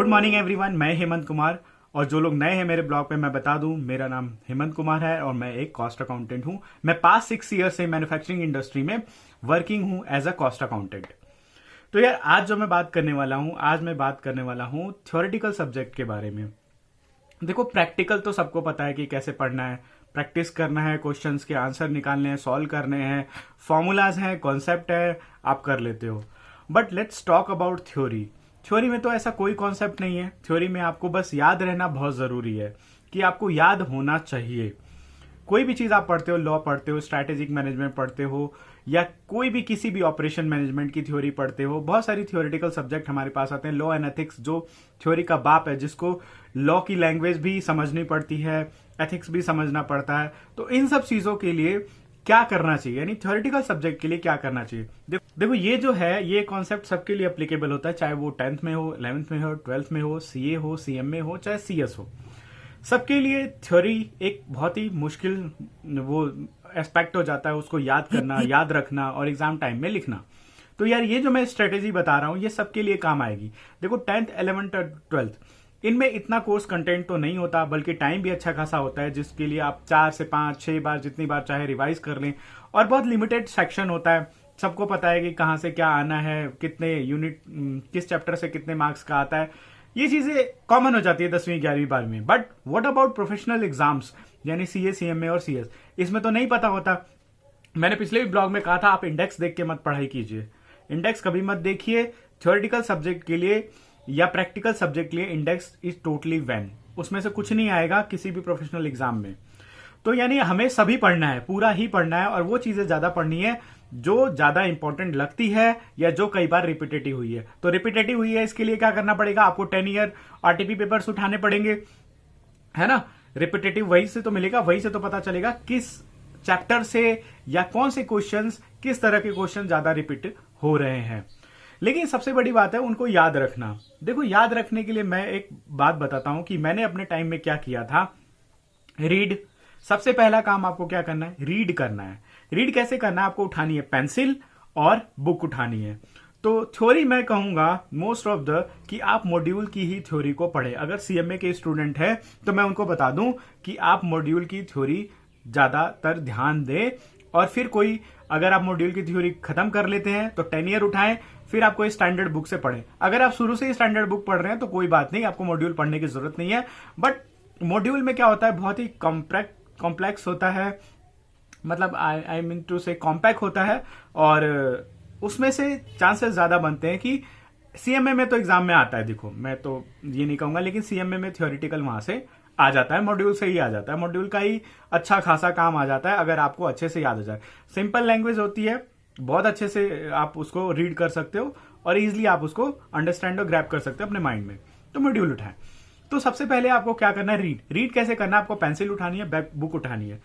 Good morning everyone, मैं हेमंत कुमार। और जो लोग नए हैं मेरे ब्लॉग पे, मैं बता दूं, मेरा नाम हेमंत कुमार है और मैं एक कॉस्ट अकाउंटेंट हूं। मैं पास्ट 6 ईयर से मैन्युफैक्चरिंग इंडस्ट्री में वर्किंग हूं एज अ कॉस्ट अकाउंटेंट। तो यार आज जो मैं बात करने वाला हूं थ्योरेटिकल सब्जेक्ट के बारे में। देखो, प्रैक्टिकल तो सबको पता है कि कैसे पढ़ना है, प्रैक्टिस करना है, क्वेश्चंस के आंसर निकालने हैं, सॉल्व करने हैं, फॉर्मूलाज हैं, कॉन्सेप्ट है, आप कर लेते हो। But let's talk about theory. Theory में तो ऐसा कोई कॉन्सेप्ट नहीं है। थ्योरी में आपको बस याद रहना बहुत जरूरी है कि आपको याद होना चाहिए। कोई भी चीज आप पढ़ते हो, लॉ पढ़ते हो, स्ट्रैटेजिक मैनेजमेंट पढ़ते हो, या कोई भी किसी भी ऑपरेशन मैनेजमेंट की थ्योरी पढ़ते हो, बहुत सारी थ्योरेटिकल सब्जेक्ट हमारे पास आते हैं। लॉ एंड एथिक्स जो थ्योरी का बाप है, जिसको लॉ की लैंग्वेज भी समझनी पड़ती है, एथिक्स भी समझना पड़ता है। तो इन सब चीजों के लिए क्या करना चाहिए, यानी थ्योरेटिकल सब्जेक्ट के लिए क्या करना चाहिए। देखो, ये जो है ये कॉन्सेप्ट सबके लिए एप्लीकेबल होता है, चाहे वो 10th में हो, 11th में हो, 12th में हो, सीए हो, सीएमए हो, चाहे सीएस हो। सबके लिए थ्योरी एक बहुत ही मुश्किल वो एस्पेक्ट हो जाता है, उसको याद करना, याद रखना और एग्जाम टाइम में लिखना। तो यार ये जो मैं स्ट्रेटेजी बता रहा हूं ये सबके लिए काम आएगी। देखो, 10th, 11th और 12th इनमें इतना कोर्स कंटेंट तो नहीं होता, बल्कि टाइम भी अच्छा खासा होता है, जिसके लिए आप 4 से 5, 6 बार जितनी बार चाहे रिवाइज कर लें। और बहुत लिमिटेड सेक्शन होता है, सबको पता है कि कहाँ से क्या आना है, कितने यूनिट, किस चैप्टर से कितने मार्क्स का आता है। ये चीजें कॉमन हो जाती है 10वीं 11वीं 12वीं में। But what about professional exams, यानी सीए, सीएमए और सीएस, इसमें तो नहीं पता होता। मैंने पिछले भी ब्लॉग में कहा था, आप इंडेक्स देख के मत पढ़ाई कीजिए, इंडेक्स कभी मत देखिए। थ्योरेटिकल सब्जेक्ट के लिए या प्रैक्टिकल सब्जेक्ट के लिए इंडेक्स इज टोटली वैन, उसमें से कुछ नहीं आएगा किसी भी प्रोफेशनल एग्जाम में। तो यानी हमें सभी पढ़ना है, पूरा ही पढ़ना है, और वो चीजें ज्यादा पढ़नी है जो ज्यादा इंपॉर्टेंट लगती है या जो कई बार रिपीटेटिव हुई है। तो रिपीटेटिव हुई है, इसके लिए क्या करना पड़ेगा, आपको 10 ईयर आरटीपी पेपर्स उठाने पड़ेंगे, है ना। रिपीटेटिव वही से तो मिलेगा, वही से तो पता चलेगा किस चैप्टर से या कौन से क्वेश्चंस, किस तरह के क्वेश्चन ज्यादा रिपीट हो रहे हैं। लेकिन सबसे बड़ी बात है उनको याद रखना। देखो, याद रखने के लिए मैं एक बात बताता हूं कि मैंने अपने टाइम में क्या किया था। रीड, सबसे पहला काम आपको क्या करना है, रीड करना है। रीड कैसे करना है, आपको उठानी है पेंसिल और बुक उठानी है। तो थ्योरी मैं कहूंगा मोस्ट ऑफ द कि आप मॉड्यूल की ही थ्योरी को पढ़े। अगर सीएमए के स्टूडेंट है तो मैं उनको बता दूं कि आप मॉड्यूल की थ्योरी ज्यादातर ध्यान दें। और फिर कोई, अगर आप मॉड्यूल की थ्योरी खत्म कर लेते हैं तो 10 ईयर उठाएं, फिर आप कोई स्टैंडर्ड बुक से पढ़ें। अगर आप शुरू से ही स्टैंडर्ड बुक पढ़ रहे हैं तो कोई बात नहीं, आपको मॉड्यूल पढ़ने की जरूरत नहीं है। बट मॉड्यूल में क्या होता है, बहुत ही कॉम्प्लेक्स होता है, मतलब आई मीन टू से कॉम्पैक्ट होता है, और उसमें से चांसेस ज्यादा बनते हैं कि सीएमए में तो एग्जाम में आता है। देखो, मैं तो ये नहीं कहूंगा, लेकिन सीएमए में थ्योरेटिकल वहां से आ जाता है, मॉड्यूल से ही आ जाता है, मॉड्यूल का ही अच्छा खासा काम आ जाता है अगर आपको अच्छे से याद हो जाए। सिंपल लैंग्वेज होती है, बहुत अच्छे से आप उसको रीड कर सकते हो और इजिली आप उसको अंडरस्टैंड और ग्रैब कर सकते हो अपने माइंड में। तो मॉड्यूल उठाएं। तो सबसे पहले आपको क्या करना है, रीड कैसे करना है, आपको पेंसिल उठानी है, बुक उठानी है।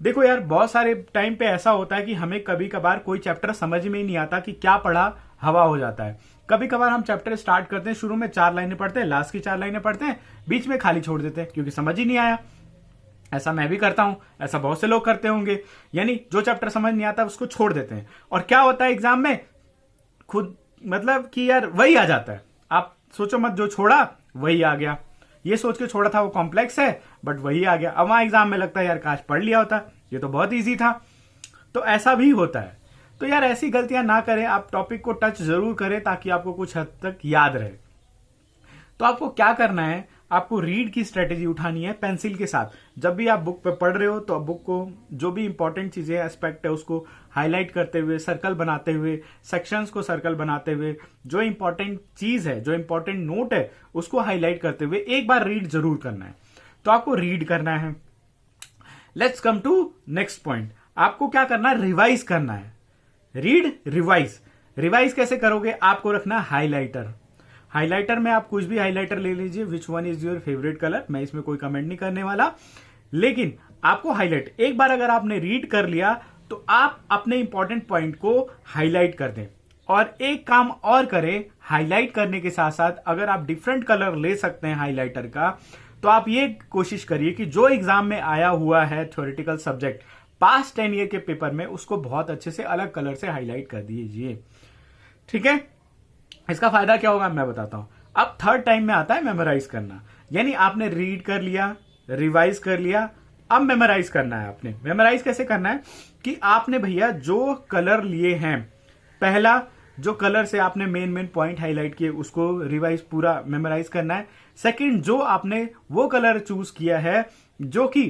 देखो यार, बहुत सारे टाइम पे ऐसा होता है कि हमें कभी कभार कोई चैप्टर समझ में ही नहीं आता कि क्या पढ़ा, हवा हो जाता है। कभी कभार हम चैप्टर स्टार्ट करते हैं, शुरू में 4 लाइनें पढ़ते हैं, लास्ट की 4 लाइनें पढ़ते हैं, बीच में खाली छोड़ देते हैं क्योंकि समझ ही नहीं आया। ऐसा मैं भी करता हूं, ऐसा बहुत से लोग करते होंगे। यानी जो चैप्टर समझ नहीं आता उसको छोड़ देते हैं, और क्या होता है एग्जाम में, खुद मतलब कि यार वही आ जाता है। आप सोचो मत, जो छोड़ा वही आ गया। ये सोच के छोड़ा था वो कॉम्प्लेक्स है, बट वही आ गया। अब वहां एग्जाम में लगता है यार काश पढ़ लिया होता, ये तो बहुत ईजी था। तो ऐसा भी होता है। तो यार ऐसी गलतियां ना करें, आप टॉपिक को टच जरूर करें ताकि आपको कुछ हद तक याद रहे। तो आपको क्या करना है, आपको रीड की स्ट्रेटेजी उठानी है पेंसिल के साथ। जब भी आप बुक पे पढ़ रहे हो तो बुक को जो भी इंपॉर्टेंट चीजें, एस्पेक्ट है, उसको हाईलाइट करते हुए, सर्कल बनाते हुए, सेक्शंस को सर्कल बनाते हुए, जो इंपॉर्टेंट चीज है, जो इंपॉर्टेंट नोट है, उसको हाईलाइट करते हुए एक बार रीड जरूर करना है। तो आपको रीड करना है। Let's come to next point, आपको क्या करना है, रिवाइज करना है। रीड, रिवाइज कैसे करोगे, आपको रखना हाईलाइटर। हाइलाइटर में आप कुछ भी हाइलाइटर ले लीजिए, which one is your favourite colour, मैं इसमें कोई कमेंट नहीं करने वाला। लेकिन आपको हाईलाइट, एक बार अगर आपने रीड कर लिया तो आप अपने इंपॉर्टेंट पॉइंट को हाईलाइट कर दें। और एक काम और करें, हाईलाइट करने के साथ साथ अगर आप डिफरेंट कलर ले सकते हैं हाइलाइटर का, तो आप ये कोशिश करिए कि जो एग्जाम में आया हुआ है थ्योरेटिकल सब्जेक्ट पास्ट 10 ईयर के पेपर में, उसको बहुत अच्छे से अलग कलर से हाईलाइट कर दीजिए। ठीक है, इसका फायदा क्या होगा मैं बताता हूं। अब थर्ड टाइम में आता है मेमोराइज करना। यानी आपने रीड कर लिया, रिवाइज कर लिया, अब मेमोराइज करना है। आपने मेमोराइज कैसे करना है कि आपने भैया जो कलर लिए हैं, पहला जो कलर से आपने मेन पॉइंट हाईलाइट किए उसको रिवाइज पूरा मेमोराइज करना है। सेकंड, जो आपने वो कलर चूज किया है जो कि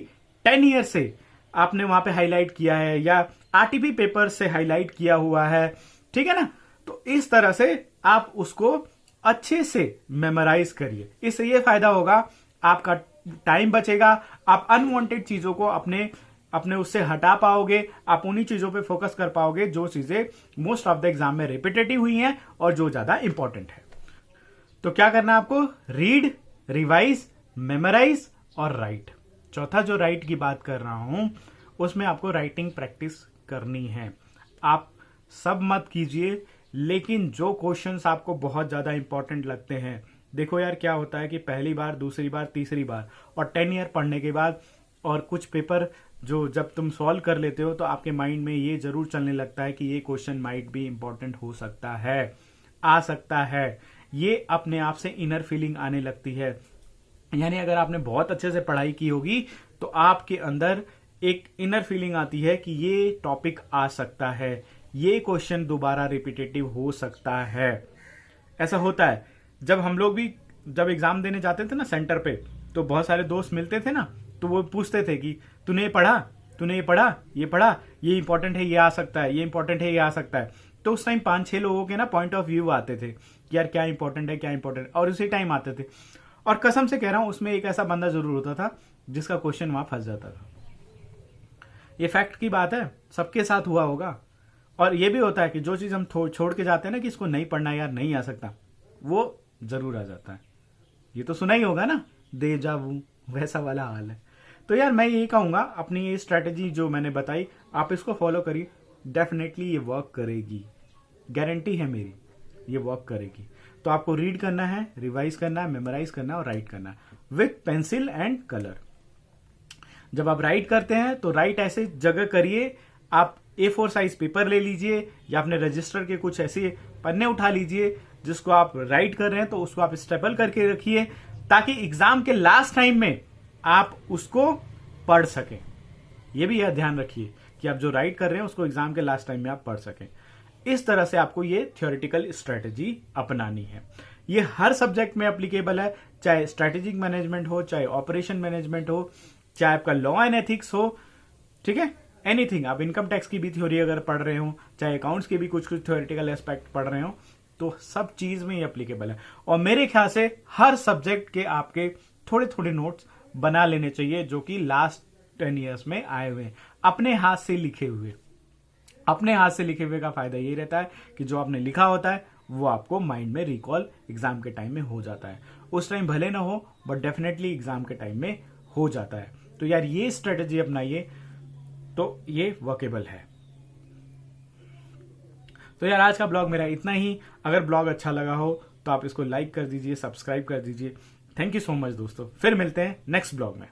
10 ईयर से आपने वहां पे हाईलाइट किया है या आरटीपी पेपर से हाईलाइट किया हुआ है, ठीक है ना। तो इस तरह से आप उसको अच्छे से मेमोराइज करिए। इससे ये फायदा होगा, आपका टाइम बचेगा, आप अनवांटेड चीजों को अपने उससे हटा पाओगे, आप उन्हीं चीजों पे फोकस कर पाओगे जो चीजें मोस्ट ऑफ द एग्जाम में रिपीटेटिव हुई हैं और जो ज्यादा इंपॉर्टेंट है। तो क्या करना है आपको? रीड, रिवाइज, मेमोराइज और राइट। चौथा जो राइट की बात कर रहा हूं उसमें आपको राइटिंग प्रैक्टिस करनी है। आप सब मत कीजिए, लेकिन जो क्वेश्चंस आपको बहुत ज्यादा इंपॉर्टेंट लगते हैं, देखो यार क्या होता है कि पहली बार, दूसरी बार, तीसरी बार और 10 ईयर पढ़ने के बाद और कुछ पेपर जो जब तुम सॉल्व कर लेते हो तो आपके माइंड में ये जरूर चलने लगता है कि ये क्वेश्चन माइट भी इंपॉर्टेंट हो सकता है, आ सकता है। ये अपने आप से इनर फीलिंग आने लगती है। यानी अगर आपने बहुत अच्छे से पढ़ाई की होगी तो आपके अंदर एक इनर फीलिंग आती है कि ये टॉपिक आ सकता है, ये क्वेश्चन दोबारा रिपीटेटिव हो सकता है। ऐसा होता है जब हम लोग भी जब एग्जाम देने जाते थे ना सेंटर पे, तो बहुत सारे दोस्त मिलते थे ना, तो वो पूछते थे कि तूने ये पढ़ा, तूने ये पढ़ा, ये पढ़ा, ये इंपॉर्टेंट है, ये आ सकता है, ये इंपॉर्टेंट है, ये आ सकता है। तो उस टाइम 5-6 लोगों के ना पॉइंट ऑफ व्यू आते थे कि यार क्या इंपॉर्टेंट है, क्या इंपॉर्टेंट, और उसी टाइम आते थे। और कसम से कह रहा हूं उसमें एक ऐसा बंदा जरूर होता था जिसका क्वेश्चन वहां फंस जाता था। ये फैक्ट की बात है, सबके साथ हुआ होगा। और ये भी होता है कि जो चीज हम छोड़ के जाते हैं ना कि इसको नहीं पढ़ना यार, नहीं आ सकता, वो जरूर आ जाता है। ये तो सुना ही होगा ना, देजा वू, वैसा वाला हाल है। तो यार मैं यही कहूंगा, अपनी ये स्ट्रेटेजी जो मैंने बताई आप इसको फॉलो करिए, डेफिनेटली ये वर्क करेगी, गारंटी है मेरी, ये वर्क करेगी। तो आपको रीड करना है, रिवाइज करना है, मेमोराइज करना है और राइट करना है विथ पेंसिल एंड कलर। जब आप राइट करते हैं तो राइट ऐसे जगह करिए, आप A4 साइज पेपर ले लीजिए या अपने रजिस्टर के कुछ ऐसे पन्ने उठा लीजिए जिसको आप राइट कर रहे हैं, तो उसको आप स्टेपल करके रखिए ताकि एग्जाम के लास्ट टाइम में आप उसको पढ़ सकें। यह भी यह ध्यान रखिए कि आप जो राइट कर रहे हैं उसको एग्जाम के लास्ट टाइम में आप पढ़ सकें। इस तरह से आपको ये थ्योरेटिकल स्ट्रेटेजी अपनानी है। ये हर सब्जेक्ट में एप्लीकेबल है, चाहे स्ट्रेटेजिक मैनेजमेंट हो, चाहे ऑपरेशन मैनेजमेंट हो, चाहे आपका लॉ एंड एथिक्स हो, ठीक है, एनीथिंग। आप इनकम टैक्स की भी थ्योरी अगर पढ़ रहे हो, चाहे अकाउंट्स के भी कुछ थ्योरेटिकल एस्पेक्ट पढ़ रहे हो, तो सब चीज में ये एप्लीकेबल है। और मेरे ख्याल से हर सब्जेक्ट के आपके थोड़े थोड़े नोट्स बना लेने चाहिए जो कि लास्ट 10 ईयर्स में आए हुए, अपने हाथ से लिखे हुए। अपने हाथ से लिखे हुए का फायदा ये रहता है कि जो आपने लिखा होता है वो आपको माइंड में रिकॉल एग्जाम के टाइम में हो जाता है। उस टाइम भले ना हो बट डेफिनेटली एग्जाम के टाइम में हो जाता है। तो यार ये स्ट्रेटेजी अपनाइए तो ये वर्केबल है। तो यार आज का ब्लॉग मेरा इतना ही। अगर ब्लॉग अच्छा लगा हो तो आप इसको लाइक कर दीजिए, सब्सक्राइब कर दीजिए। थैंक यू सो मच दोस्तों, फिर मिलते हैं नेक्स्ट ब्लॉग में।